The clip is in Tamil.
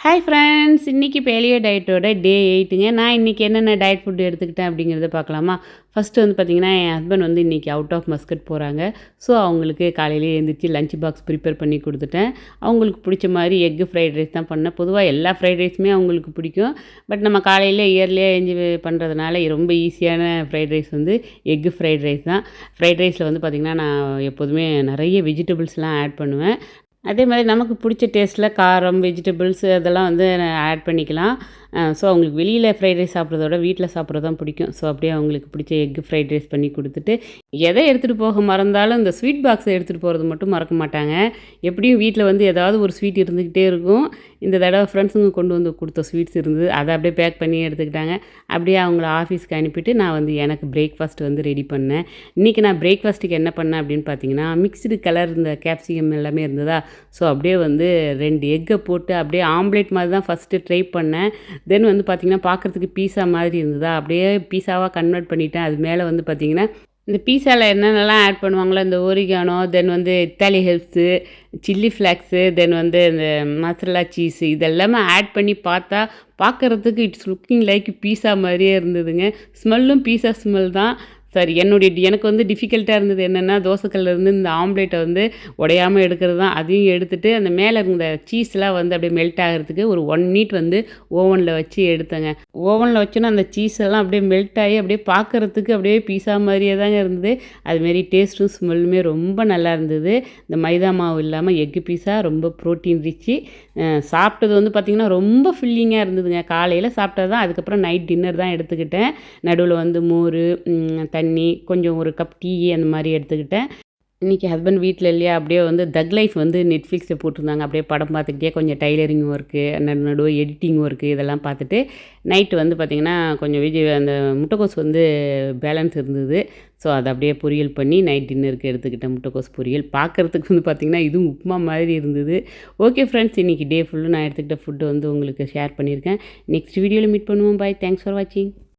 ஹாய் ஃப்ரெண்ட்ஸ், இன்றைக்கி பேலியோ டயட்டோட டே 8ங்க. நான் இன்றைக்கி என்னென்ன டயட் ஃபுட் எடுத்துக்கிட்டேன் அப்படிங்கிறத பார்க்கலாமா? ஃபஸ்ட்டு வந்து பார்த்திங்கன்னா, என் ஹஸ்பண்ட் வந்து இன்றைக்கி அவுட் ஆஃப் மஸ்கட் போகிறாங்க. ஸோ அவங்களுக்கு காலையிலேயே எழுந்திரிச்சு லஞ்ச் பாக்ஸ் ப்ரிப்பேர் பண்ணி கொடுத்துட்டேன். அவங்களுக்கு பிடிச்ச மாதிரி எக்கு ஃப்ரைட் ரைஸ் தான் பண்ணேன். பொதுவாக எல்லா ஃப்ரைட் ரைஸுமே அவங்களுக்கு பிடிக்கும். பட் நம்ம காலையில் இயர்லியாக எழுஞ்சி பண்ணுறதுனால ரொம்ப ஈஸியான ஃப்ரைட் ரைஸ் வந்து எக்கு ஃப்ரைட் ரைஸ் தான். ஃப்ரைட் ரைஸில் வந்து பார்த்திங்கன்னா, நான் எப்போதுமே நிறைய வெஜிடபிள்ஸ்லாம் ஆட் பண்ணுவேன். அதே மாதிரி நமக்கு பிடிச்ச டேஸ்ட்டில் காரம், வெஜிடபிள்ஸ் அதெல்லாம் வந்து ஆட் பண்ணிக்கலாம். ஸோ அவங்களுக்கு வெளியில் ஃப்ரைட் ரைஸ் சாப்பிட்றத விட வீட்டில் சாப்பிட்றது தான் பிடிக்கும். ஸோ அப்படியே அவங்களுக்கு பிடிச்ச எக்கு ஃப்ரைட் ரைஸ் பண்ணி கொடுத்துட்டு, எதை எடுத்துகிட்டு போக மறந்தாலும் இந்த ஸ்வீட் பாக்ஸை எடுத்துகிட்டு போகிறது மட்டும் மறக்க மாட்டாங்க. எப்படியும் வீட்டில் வந்து ஏதாவது ஒரு ஸ்வீட் இருந்துக்கிட்டே இருக்கும். இந்த தடவை ஃப்ரெண்ட்ஸுங்க கொண்டு வந்து கொடுத்த ஸ்வீட்ஸ் இருந்தது. அதை அப்படியே பேக் பண்ணி எடுத்துக்கிட்டாங்க. அப்படியே அவங்கள ஆஃபீஸ்க்கு அனுப்பிட்டு நான் வந்து எனக்கு பிரேக்ஃபாஸ்ட் வந்து ரெடி பண்ணேன். இன்றைக்கி நான் பிரேக்ஃபாஸ்ட்டுக்கு என்ன பண்ணேன் அப்படின்னு பார்த்தீங்கன்னா, மிக்ஸ்டு கலர் இந்த கேப்சிகம் எல்லாமே இருந்ததா, ஸோ அப்படியே வந்து 2 எக்கை போட்டு அப்படியே ஆம்லேட் மாதிரி தான் ஃபஸ்ட்டு ட்ரை பண்ணேன். தென் வந்து பார்த்திங்கன்னா, பார்க்குறதுக்கு பீஸா மாதிரி இருந்ததா, அப்படியே பீஸாவாக கன்வெர்ட் பண்ணிவிட்டேன். அது மேலே வந்து பார்த்திங்கன்னா, இந்த பீஸாவில் என்னென்னலாம் ஆட் பண்ணுவாங்களோ, இந்த ஒரிகானோ, தென் வந்து இத்தாலி ஹெர்ப்ஸு, சில்லி ஃப்ளாக்ஸு, தென் வந்து இந்த மசாலா சீஸு இதெல்லாமே ஆட் பண்ணி பார்த்தா, பார்க்குறதுக்கு இட்ஸ் லுக்கிங் லைக் பீஸா மாதிரியே இருந்ததுங்க. ஸ்மெல்லும் பீஸா ஸ்மெல் தான். சரி, எனக்கு வந்து டிஃபிகல்ட்டாக இருந்தது என்னென்னா, தோசைக்கல்லேருந்து இந்த ஆம்லேட்டை வந்து உடையாமல் எடுக்கிறது தான். அதையும் எடுத்துகிட்டு அந்த மேலே இருந்த சீஸ்லாம் வந்து அப்படியே மெல்ட் ஆகிறதுக்கு ஒரு 1 மினிட் வந்து ஓவனில் வச்சு எடுத்தேங்க. ஓவனில் வச்சோன்னா அந்த சீஸ் எல்லாம் அப்படியே மெல்ட் ஆகி அப்படியே பார்க்குறதுக்கு அப்படியே பீஸா மாதிரியே தாங்க இருந்தது. அதுமாரி டேஸ்ட்டும் ஸ்மெல்லுமே ரொம்ப நல்லா இருந்தது. இந்த மைதா மாவு இல்லாமல் எக்கு பீஸா ரொம்ப ப்ரோட்டீன் ரிச்சு. சாப்பிட்டது வந்து பார்த்திங்கன்னா ரொம்ப ஃபில்லிங்காக இருந்ததுங்க. காலையில் சாப்பிட்டது தான். அதுக்கப்புறம் நைட் டின்னர் தான் எடுத்துக்கிட்டேன். நடுவில் வந்து மோர், தண்ணி, கொஞ்சம் ஒரு கப் டீ அந்த மாதிரி எடுத்துக்கிட்டேன். இன்றைக்கி ஹஸ்பண்ட் வீட்டில் இல்லையா, அப்படியே வந்து தக் லைஃப் வந்து நெட்ஃப்ளிக்ஸில் போட்டிருந்தாங்க. அப்படியே படம் பார்த்துக்கிட்டே கொஞ்சம் டைலரிங் ஒர்க்கு, நடுவு எடிட்டிங் ஒர்க்கு இதெல்லாம் பார்த்துட்டு நைட்டு வந்து பார்த்திங்கன்னா, கொஞ்சம் அந்த முட்டைக்கோஸ் வந்து பேலன்ஸ் இருந்தது. ஸோ அதை அப்படியே பொரியல் பண்ணி நைட் டின்னருக்கு எடுத்துக்கிட்டேன். முட்டைக்கோஸ் பொரியல் பார்க்குறதுக்கு வந்து பார்த்திங்கன்னா, இதுவும் உப்புமா மாதிரி இருந்தது. ஓகே ஃப்ரெண்ட்ஸ், இன்றைக்கி டே ஃபுல்லு நான் எடுத்துக்கிட்ட ஃபுட்டு வந்து உங்களுக்கு ஷேர் பண்ணியிருக்கேன். நெக்ஸ்ட் வீடியோவில் மீட் பண்ணுவோம். பாய். தேங்க்ஸ் ஃபார் வாட்சிங்.